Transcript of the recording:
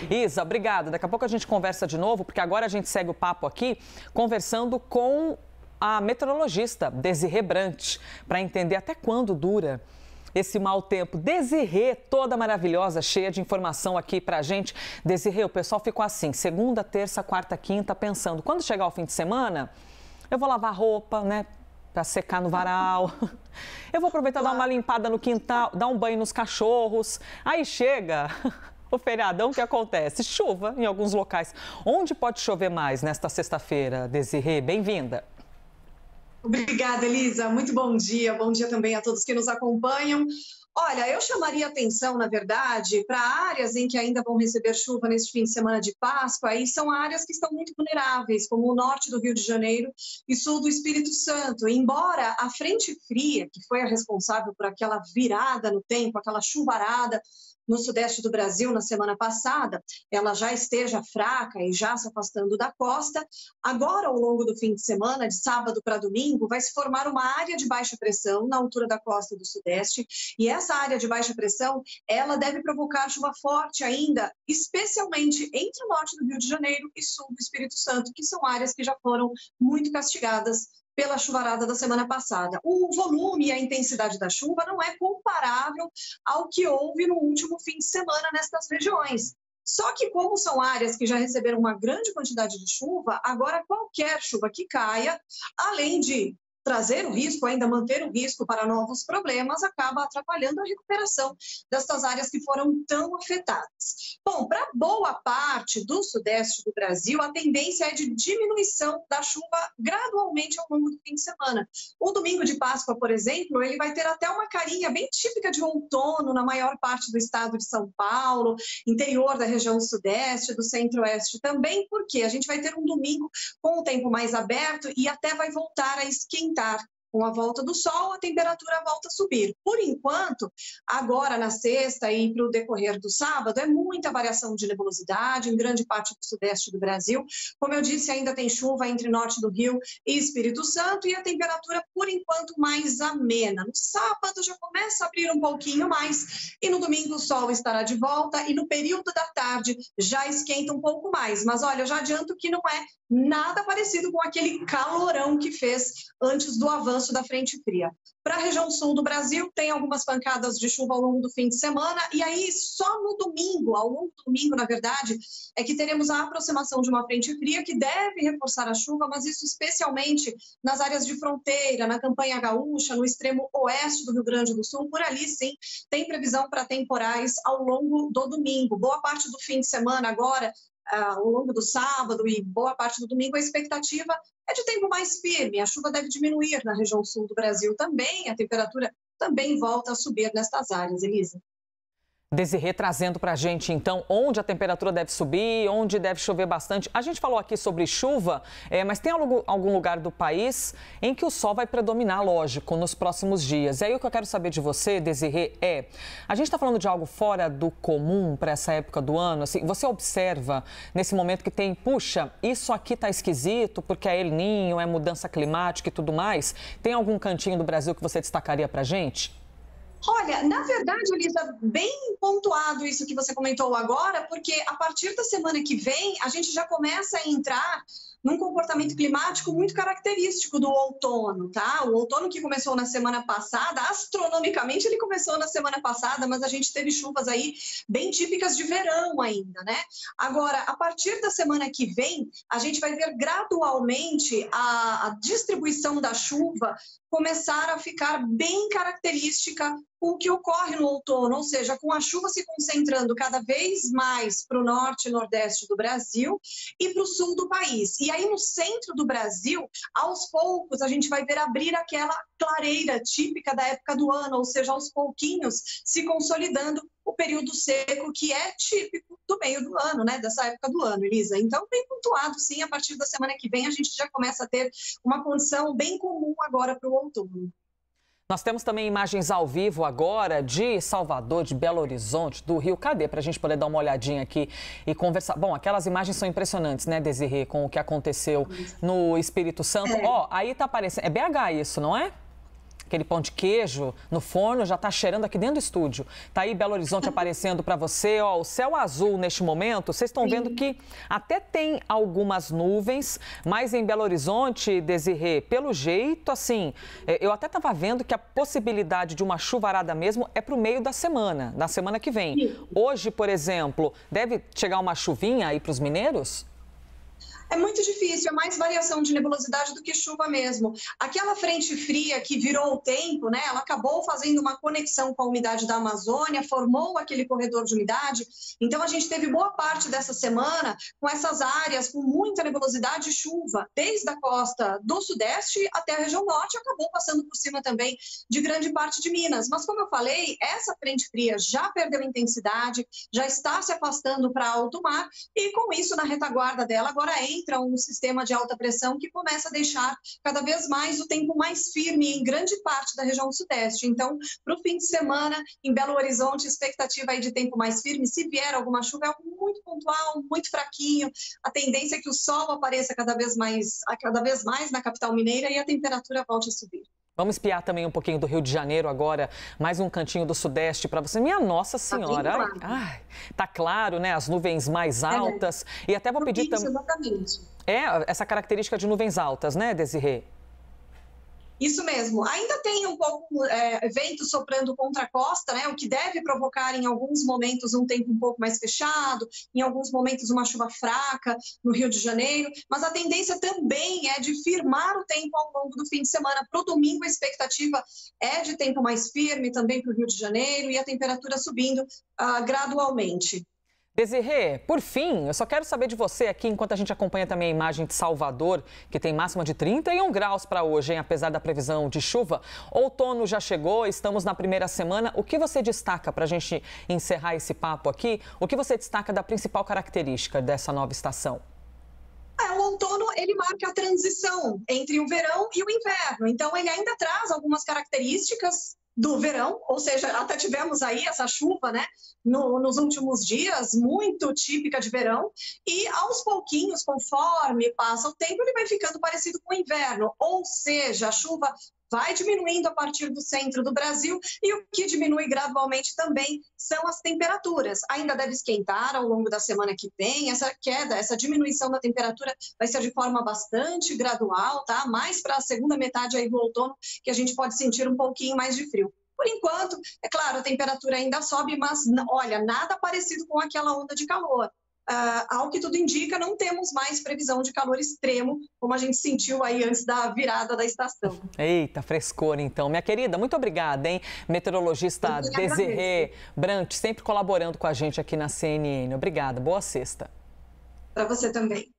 Isa, obrigada. Daqui a pouco a gente conversa de novo, porque agora a gente segue o papo aqui, conversando com a meteorologista Desirê Brant, para entender até quando dura esse mau tempo. Desirê, toda maravilhosa, cheia de informação aqui pra gente. Desirê, o pessoal ficou assim, segunda, terça, quarta, quinta, pensando, quando chegar o fim de semana, eu vou lavar roupa, né, pra secar no varal. Eu vou aproveitar dar uma limpada no quintal, dar um banho nos cachorros. Aí chega o feriadão, o que acontece? Chuva em alguns locais. Onde pode chover mais nesta sexta-feira, Desirê? Bem-vinda. Obrigada, Elisa. Muito bom dia. Bom dia também a todos que nos acompanham. Olha, eu chamaria atenção, na verdade, para áreas em que ainda vão receber chuva neste fim de semana de Páscoa, e são áreas que estão muito vulneráveis, como o norte do Rio de Janeiro e sul do Espírito Santo. Embora a frente fria, que foi a responsável por aquela virada no tempo, aquela chuvarada no sudeste do Brasil na semana passada, ela já esteja fraca e já se afastando da costa. Agora, ao longo do fim de semana, de sábado para domingo, vai se formar uma área de baixa pressão na altura da costa do sudeste, e essa área de baixa pressão, ela deve provocar chuva forte ainda, especialmente entre o norte do Rio de Janeiro e sul do Espírito Santo, que são áreas que já foram muito castigadas pela chuvarada da semana passada. O volume e a intensidade da chuva não é comparável ao que houve no último fim de semana nestas regiões. Só que, como são áreas que já receberam uma grande quantidade de chuva, agora qualquer chuva que caia, além de trazer o risco, ainda manter o risco para novos problemas, acaba atrapalhando a recuperação destas áreas que foram tão afetadas. Bom, para boa parte do sudeste do Brasil, a tendência é de diminuição da chuva gradualmente ao longo do fim de semana. O domingo de Páscoa, por exemplo, ele vai ter até uma carinha bem típica de outono na maior parte do estado de São Paulo, interior da região sudeste, do centro-oeste também, porque a gente vai ter um domingo com o tempo mais aberto e até vai voltar a esquentar. Com a volta do sol, a temperatura volta a subir. Por enquanto, agora na sexta e para o decorrer do sábado, é muita variação de nebulosidade em grande parte do sudeste do Brasil. Como eu disse, ainda tem chuva entre norte do Rio e Espírito Santo e a temperatura, por enquanto, mais amena. No sábado já começa a abrir um pouquinho mais e no domingo o sol estará de volta e no período da tarde já esquenta um pouco mais. Mas olha, eu já adianto que não é nada parecido com aquele calorão que fez antes do avanço da frente fria. Para a região sul do Brasil, tem algumas pancadas de chuva ao longo do fim de semana, e aí só no domingo, ao longo do domingo, na verdade, é que teremos a aproximação de uma frente fria que deve reforçar a chuva, mas isso especialmente nas áreas de fronteira, na campanha gaúcha, no extremo oeste do Rio Grande do Sul, por ali sim, tem previsão para temporais ao longo do domingo. Boa parte do fim de semana agora, ao longo do sábado e boa parte do domingo, a expectativa é de tempo mais firme. A chuva deve diminuir na região sul do Brasil também, a temperatura também volta a subir nestas áreas, Elisa. Desirê trazendo para a gente, então, onde a temperatura deve subir, onde deve chover bastante. A gente falou aqui sobre chuva, mas tem algum lugar do país em que o sol vai predominar, lógico, nos próximos dias. E aí o que eu quero saber de você, Desirê, a gente está falando de algo fora do comum para essa época do ano? Assim, você observa nesse momento que tem, puxa, isso aqui está esquisito porque é El Niño, é mudança climática e tudo mais. Tem algum cantinho do Brasil que você destacaria para a gente? Olha, na verdade, Elisa, bem pontuado isso que você comentou agora, porque a partir da semana que vem, a gente já começa a entrar num comportamento climático muito característico do outono, tá? O outono que começou na semana passada, astronomicamente ele começou na semana passada, mas a gente teve chuvas aí bem típicas de verão ainda, né? Agora, a partir da semana que vem, a gente vai ver gradualmente a distribuição da chuva começar a ficar bem característica com o que ocorre no outono, ou seja, com a chuva se concentrando cada vez mais para o norte e nordeste do Brasil e para o sul do país. E aí no centro do Brasil, aos poucos, a gente vai ver abrir aquela clareira típica da época do ano, ou seja, aos pouquinhos se consolidando o período seco que é típico do meio do ano, né, dessa época do ano, Elisa. Então, bem pontuado, sim, a partir da semana que vem a gente já começa a ter uma condição bem comum agora para o outono. Nós temos também imagens ao vivo agora de Salvador, de Belo Horizonte, do Rio. Cadê? Para a gente poder dar uma olhadinha aqui e conversar. Bom, aquelas imagens são impressionantes, né, Desirê, com o que aconteceu no Espírito Santo. Ó, aí tá aparecendo. É BH isso, não é? aquele pão de queijo no forno, já está cheirando aqui dentro do estúdio. Tá aí Belo Horizonte aparecendo para você, ó, o céu azul neste momento. Vocês estão vendo que até tem algumas nuvens, mas em Belo Horizonte, Desirê, pelo jeito, assim, eu até estava vendo que a possibilidade de uma chuvarada mesmo é para o meio da semana que vem. Hoje, por exemplo, deve chegar uma chuvinha aí para os mineiros? É muito difícil, é mais variação de nebulosidade do que chuva mesmo. Aquela frente fria que virou o tempo, né, ela acabou fazendo uma conexão com a umidade da Amazônia, formou aquele corredor de umidade. Então, a gente teve boa parte dessa semana com essas áreas com muita nebulosidade e chuva, desde a costa do Sudeste até a região Norte, acabou passando por cima também de grande parte de Minas. Mas, como eu falei, essa frente fria já perdeu intensidade, já está se afastando para alto mar e, com isso, na retaguarda dela, agora entra um sistema de alta pressão que começa a deixar cada vez mais o tempo mais firme em grande parte da região sudeste. Então, para o fim de semana, em Belo Horizonte, expectativa aí de tempo mais firme. Se vier alguma chuva, é algo muito pontual, muito fraquinho. A tendência é que o sol apareça cada vez mais na capital mineira e a temperatura volte a subir. Vamos espiar também um pouquinho do Rio de Janeiro agora, mais um cantinho do Sudeste para você. Minha Nossa Senhora, tá claro, né? As nuvens mais altas. E até vou pedir também. Exatamente. Essa característica de nuvens altas, né, Desirê? Isso mesmo. Ainda tem um pouco vento soprando contra a costa, né? O que deve provocar em alguns momentos um tempo um pouco mais fechado, em alguns momentos uma chuva fraca no Rio de Janeiro, mas a tendência também é de firmar o tempo ao longo do fim de semana. Para o domingo a expectativa é de tempo mais firme também para o Rio de Janeiro e a temperatura subindo gradualmente. Desirê, por fim, eu só quero saber de você aqui, enquanto a gente acompanha também a imagem de Salvador, que tem máxima de 31 graus para hoje, hein, apesar da previsão de chuva. Outono já chegou, estamos na primeira semana. O que você destaca para a gente encerrar esse papo aqui? O que você destaca da principal característica dessa nova estação? O outono, ele marca a transição entre o verão e o inverno. Então, ele ainda traz algumas características do verão, ou seja, até tivemos aí essa chuva, né, nos últimos dias, muito típica de verão, e aos pouquinhos, conforme passa o tempo, ele vai ficando parecido com o inverno, ou seja, a chuva vai diminuindo a partir do centro do Brasil e o que diminui gradualmente também são as temperaturas. Ainda deve esquentar ao longo da semana que vem, essa queda, essa diminuição da temperatura vai ser de forma bastante gradual, tá? Mais para a segunda metade aí do outono que a gente pode sentir um pouquinho mais de frio. Por enquanto, é claro, a temperatura ainda sobe, mas olha, nada parecido com aquela onda de calor. Ao que tudo indica, não temos mais previsão de calor extremo, como a gente sentiu aí antes da virada da estação. Eita, frescor então. Minha querida, muito obrigada, hein? Meteorologista Desirê Brant, sempre colaborando com a gente aqui na CNN. Obrigada, boa sexta. Para você também.